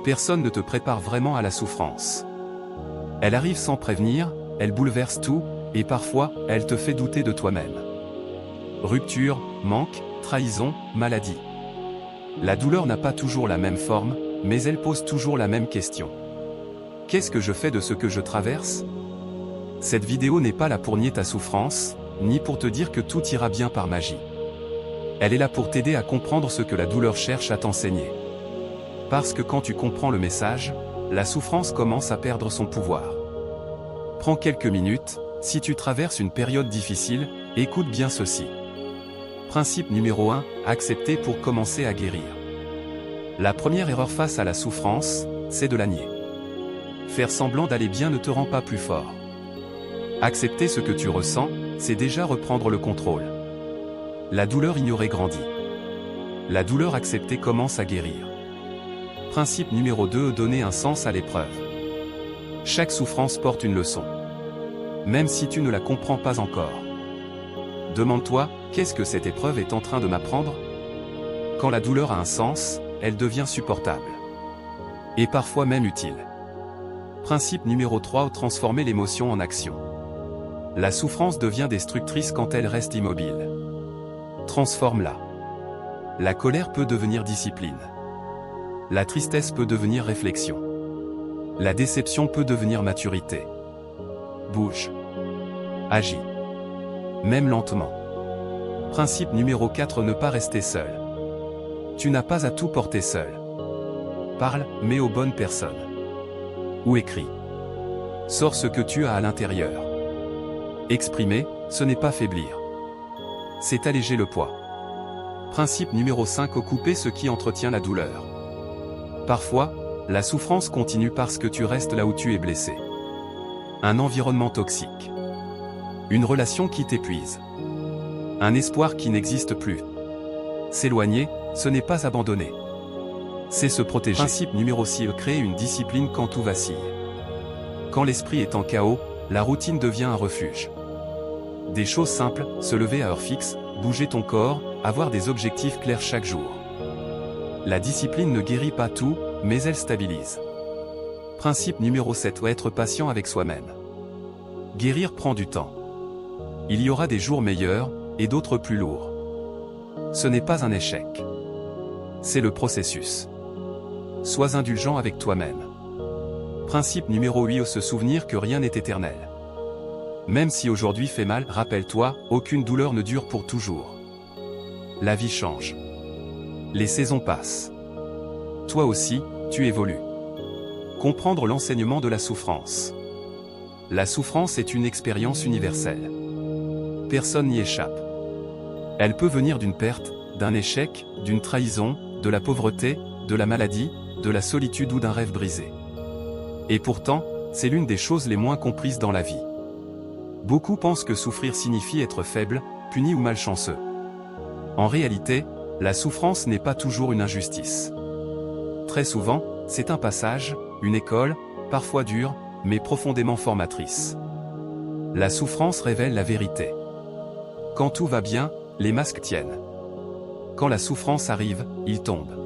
Personne ne te prépare vraiment à la souffrance. Elle arrive sans prévenir, elle bouleverse tout, et parfois, elle te fait douter de toi-même. Rupture, manque, trahison, maladie. La douleur n'a pas toujours la même forme, mais elle pose toujours la même question. Qu'est-ce que je fais de ce que je traverse? Cette vidéo n'est pas là pour nier ta souffrance, ni pour te dire que tout ira bien par magie. Elle est là pour t'aider à comprendre ce que la douleur cherche à t'enseigner. Parce que quand tu comprends le message, la souffrance commence à perdre son pouvoir. Prends quelques minutes, si tu traverses une période difficile, écoute bien ceci. Principe numéro 1, accepter pour commencer à guérir. La première erreur face à la souffrance, c'est de la nier. Faire semblant d'aller bien ne te rend pas plus fort. Accepter ce que tu ressens, c'est déjà reprendre le contrôle. La douleur ignorée grandit. La douleur acceptée commence à guérir. Principe numéro 2, donner un sens à l'épreuve. Chaque souffrance porte une leçon. Même si tu ne la comprends pas encore. Demande-toi, qu'est-ce que cette épreuve est en train de m'apprendre? Quand la douleur a un sens, elle devient supportable. Et parfois même utile. Principe numéro 3, transformer l'émotion en action. La souffrance devient destructrice quand elle reste immobile. Transforme-la. La colère peut devenir discipline. La tristesse peut devenir réflexion. La déception peut devenir maturité. Bouge. Agis. Même lentement. Principe numéro 4, ne pas rester seul. Tu n'as pas à tout porter seul. Parle, mais aux bonnes personnes. Ou écris. Sors ce que tu as à l'intérieur. Exprimer, ce n'est pas faiblir. C'est alléger le poids. Principe numéro 5, couper ce qui entretient la douleur. Parfois, la souffrance continue parce que tu restes là où tu es blessé. Un environnement toxique. Une relation qui t'épuise. Un espoir qui n'existe plus. S'éloigner, ce n'est pas abandonner. C'est se protéger. Principe numéro 6, créer une discipline quand tout vacille. Quand l'esprit est en chaos, la routine devient un refuge. Des choses simples, se lever à heure fixe, bouger ton corps, avoir des objectifs clairs chaque jour. La discipline ne guérit pas tout, mais elle stabilise. Principe numéro 7, être patient avec soi-même. Guérir prend du temps. Il y aura des jours meilleurs, et d'autres plus lourds. Ce n'est pas un échec. C'est le processus. Sois indulgent avec toi-même. Principe numéro 8, se souvenir que rien n'est éternel. Même si aujourd'hui fait mal, rappelle-toi, aucune douleur ne dure pour toujours. La vie change. Les saisons passent. Toi aussi, tu évolues. Comprendre l'enseignement de la souffrance. La souffrance est une expérience universelle. Personne n'y échappe. Elle peut venir d'une perte, d'un échec, d'une trahison, de la pauvreté, de la maladie, de la solitude ou d'un rêve brisé. Et pourtant, c'est l'une des choses les moins comprises dans la vie. Beaucoup pensent que souffrir signifie être faible, puni ou malchanceux. En réalité, la souffrance n'est pas toujours une injustice. Très souvent, c'est un passage, une école, parfois dure, mais profondément formatrice. La souffrance révèle la vérité. Quand tout va bien, les masques tiennent. Quand la souffrance arrive, ils tombent.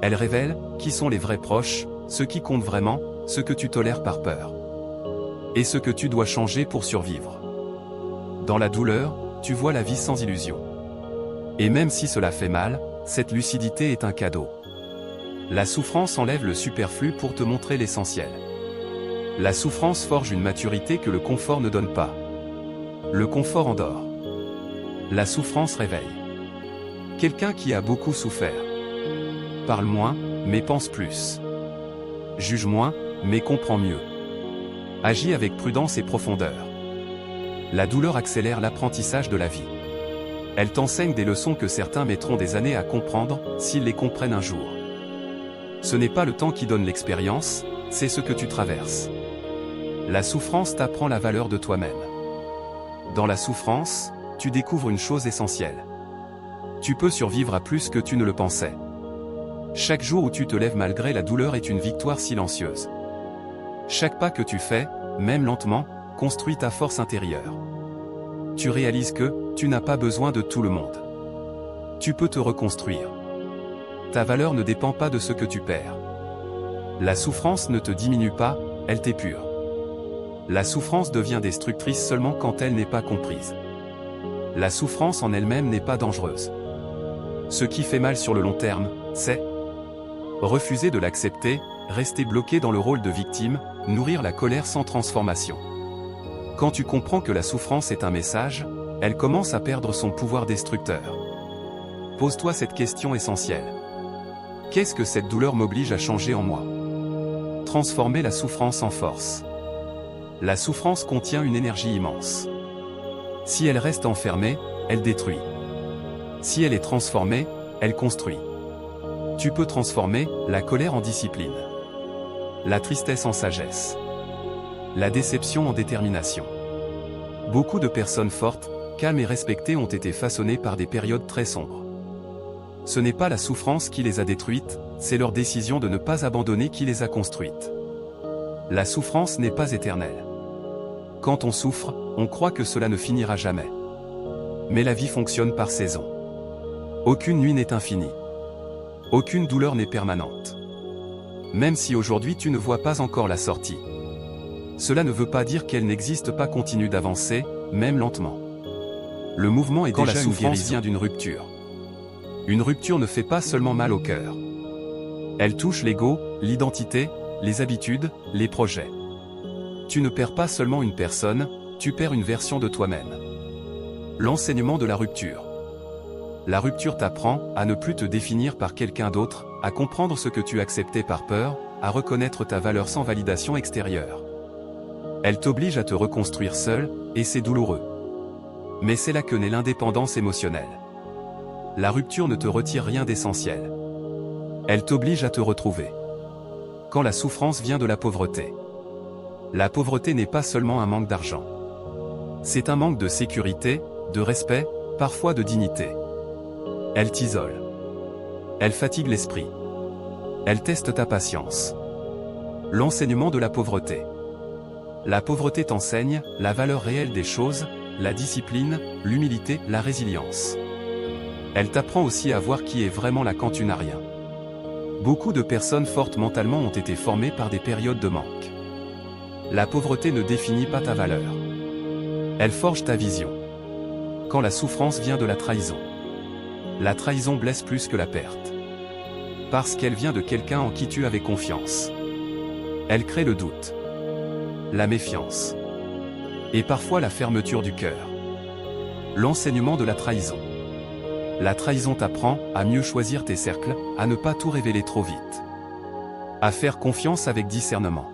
Elle révèle qui sont les vrais proches, ceux qui comptent vraiment, ceux que tu tolères par peur. Et ce que tu dois changer pour survivre. Dans la douleur, tu vois la vie sans illusion. Et même si cela fait mal, cette lucidité est un cadeau. La souffrance enlève le superflu pour te montrer l'essentiel. La souffrance forge une maturité que le confort ne donne pas. Le confort endort. La souffrance réveille. Quelqu'un qui a beaucoup souffert. Parle moins, mais pense plus. Juge moins, mais comprend mieux. Agis avec prudence et profondeur. La douleur accélère l'apprentissage de la vie. Elle t'enseigne des leçons que certains mettront des années à comprendre, s'ils les comprennent un jour. Ce n'est pas le temps qui donne l'expérience, c'est ce que tu traverses. La souffrance t'apprend la valeur de toi-même. Dans la souffrance, tu découvres une chose essentielle. Tu peux survivre à plus que tu ne le pensais. Chaque jour où tu te lèves malgré la douleur est une victoire silencieuse. Chaque pas que tu fais, même lentement, construit ta force intérieure. Tu réalises que tu n'as pas besoin de tout le monde. Tu peux te reconstruire. Ta valeur ne dépend pas de ce que tu perds. La souffrance ne te diminue pas, elle t'épure. La souffrance devient destructrice seulement quand elle n'est pas comprise. La souffrance en elle-même n'est pas dangereuse. Ce qui fait mal sur le long terme, c'est refuser de l'accepter, rester bloqué dans le rôle de victime, nourrir la colère sans transformation. Quand tu comprends que la souffrance est un message, elle commence à perdre son pouvoir destructeur. Pose-toi cette question essentielle. Qu'est-ce que cette douleur m'oblige à changer en moi? Transformer la souffrance en force. La souffrance contient une énergie immense. Si elle reste enfermée, elle détruit. Si elle est transformée, elle construit. Tu peux transformer la colère en discipline, la tristesse en sagesse, la déception en détermination. Beaucoup de personnes fortes, calmes et respectées ont été façonnées par des périodes très sombres. Ce n'est pas la souffrance qui les a détruites, c'est leur décision de ne pas abandonner qui les a construites. La souffrance n'est pas éternelle. Quand on souffre, on croit que cela ne finira jamais. Mais la vie fonctionne par saison. Aucune nuit n'est infinie. Aucune douleur n'est permanente. Même si aujourd'hui tu ne vois pas encore la sortie. Cela ne veut pas dire qu'elle n'existe pas, continue d'avancer, même lentement. Le mouvement est déjà une guérison. Vient d'une rupture. Une rupture ne fait pas seulement mal au cœur. Elle touche l'ego, l'identité, les habitudes, les projets. Tu ne perds pas seulement une personne, tu perds une version de toi-même. L'enseignement de la rupture. La rupture t'apprend à ne plus te définir par quelqu'un d'autre, à comprendre ce que tu acceptais par peur, à reconnaître ta valeur sans validation extérieure. Elle t'oblige à te reconstruire seul, et c'est douloureux. Mais c'est là que naît l'indépendance émotionnelle. La rupture ne te retire rien d'essentiel. Elle t'oblige à te retrouver. Quand la souffrance vient de la pauvreté. La pauvreté n'est pas seulement un manque d'argent. C'est un manque de sécurité, de respect, parfois de dignité. Elle t'isole. Elle fatigue l'esprit. Elle teste ta patience. L'enseignement de la pauvreté. La pauvreté t'enseigne la valeur réelle des choses, la discipline, l'humilité, la résilience. Elle t'apprend aussi à voir qui est vraiment là quand tu n'as rien. Beaucoup de personnes fortes mentalement ont été formées par des périodes de manque. La pauvreté ne définit pas ta valeur. Elle forge ta vision. Quand la souffrance vient de la trahison blesse plus que la perte. Parce qu'elle vient de quelqu'un en qui tu avais confiance. Elle crée le doute, la méfiance, et parfois la fermeture du cœur. L'enseignement de la trahison. La trahison t'apprend à mieux choisir tes cercles, à ne pas tout révéler trop vite. À faire confiance avec discernement.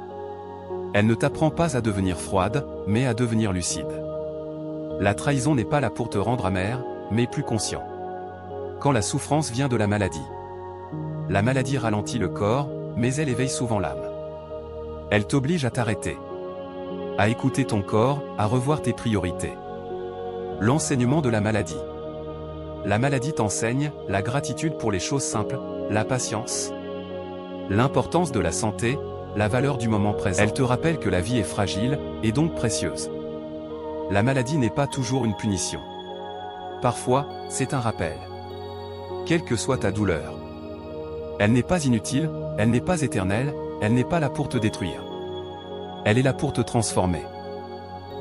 Elle ne t'apprend pas à devenir froide, mais à devenir lucide. La trahison n'est pas là pour te rendre amer, mais plus conscient. Quand la souffrance vient de la maladie. La maladie ralentit le corps, mais elle éveille souvent l'âme. Elle t'oblige à t'arrêter. À écouter ton corps, à revoir tes priorités. L'enseignement de la maladie. La maladie t'enseigne la gratitude pour les choses simples, la patience, l'importance de la santé, la valeur du moment présent. Elle te rappelle que la vie est fragile, et donc précieuse. La maladie n'est pas toujours une punition. Parfois, c'est un rappel. Quelle que soit ta douleur. Elle n'est pas inutile, elle n'est pas éternelle, elle n'est pas là pour te détruire. Elle est là pour te transformer.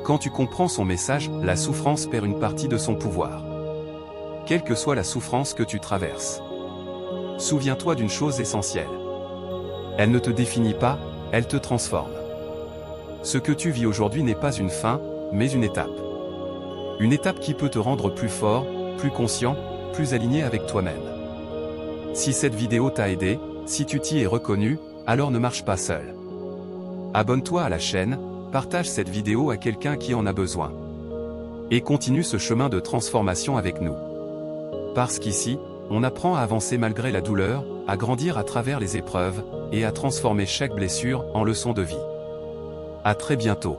Quand tu comprends son message, la souffrance perd une partie de son pouvoir. Quelle que soit la souffrance que tu traverses. Souviens-toi d'une chose essentielle. Elle ne te définit pas, elle te transforme. Ce que tu vis aujourd'hui n'est pas une fin, mais une étape. Une étape qui peut te rendre plus fort, plus conscient, plus aligné avec toi-même. Si cette vidéo t'a aidé, si tu t'y es reconnu, alors ne marche pas seul. Abonne-toi à la chaîne, partage cette vidéo à quelqu'un qui en a besoin. Et continue ce chemin de transformation avec nous. Parce qu'ici, on apprend à avancer malgré la douleur, à grandir à travers les épreuves, et à transformer chaque blessure en leçon de vie. À très bientôt.